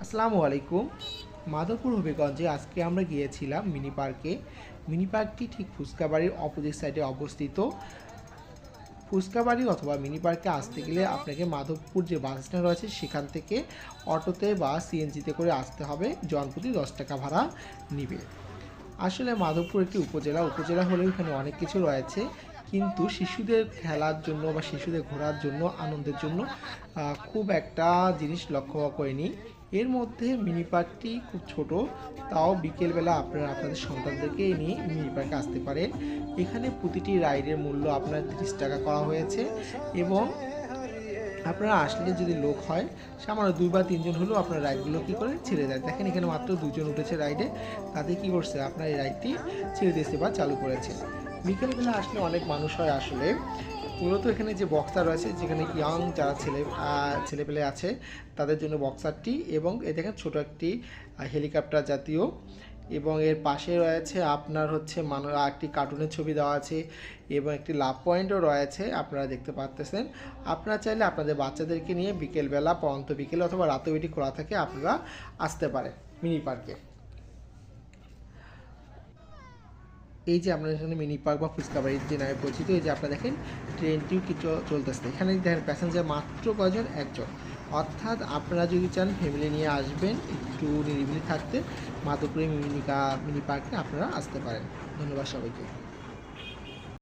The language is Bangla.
আসসালামু আলাইকুম। মাধবপুর হবিগঞ্জে আজকে আমরা গিয়েছিলাম মিনি পার্কে। মিনি পার্কটি ঠিক ফুচকাবাড়ির অপোজিট সাইডে অবস্থিত। ফুচকাবাড়ি অথবা মিনি পার্কে আসতে গেলে আপনাকে মাধবপুর যে বাস স্ট্যান্ড রয়েছে সেখান থেকে অটোতে বা সিএনজিতে করে আসতে হবে। জনপ্রতি 10 টাকা ভাড়া নিবে। আসলে মাধবপুর একটি উপজেলা হলেও এখানে অনেক কিছু রয়েছে, কিন্তু শিশুদের খেলার জন্য বা শিশুদের ঘোরার জন্য আনন্দের জন্য খুব একটা জিনিস লক্ষ্য করিনি। এর মধ্যে মিনি পার্কটি খুব ছোট, তাও বিকেলবেলা আপনারা আপনাদের সন্তানদেরকে নিয়ে মিনি পার্কে আসতে পারেন। এখানে প্রতিটি রাইডের মূল্য আপনার 30 টাকা করা হয়েছে এবং আপনারা আসলে যদি লোক হয় সামান্য 2 বা 3 জন হলেও আপনার রাইডগুলো কী করে ছেড়ে দেয়। দেখেন এখানে মাত্র 2 জন উঠেছে রাইডে, তাদের কী করছে আপনার এই রাইডটি ছেড়ে দিয়েছে বা চালু করেছে। বিকেলবেলা আসলে অনেক মানুষ হয়। আসলে মূলত এখানে যে বক্সার রয়েছে, যেখানে ইয়াং যারা ছেলেপেলে আছে তাদের জন্য বক্সারটি, এবং এ দেখেন ছোটো একটি হেলিকপ্টার জাতীয়, এবং এর পাশে রয়েছে আপনার হচ্ছে একটি কার্টুনের ছবি দেওয়া আছে এবং একটি লাভ পয়েন্টও রয়েছে আপনারা দেখতে পাচ্ছেন। আপনারা চাইলে আপনাদের বাচ্চাদেরকে নিয়ে বিকেলবেলা পরন্ত বিকেলে অথবা রাতেও এটি খোলা থাকে, আপনারা আসতে পারেন মিনি পার্কে। এই যে আপনার এখানে মিনি পার্ক বা ফুচকাবাড়ির যে নামে পরিচিত, এই যে আপনারা দেখেন ট্রেনটিও কি চলতেছে। এখানে দেখেন প্যাসেঞ্জার মাত্র কয়জন, একজন। অর্থাৎ আপনারা যদি চান ফ্যামিলি নিয়ে আসবেন, একটু নিরিবিলি থাকতে, মাধবপুরে মিনি পার্কে আপনারা আসতে পারেন। ধন্যবাদ সবাইকে।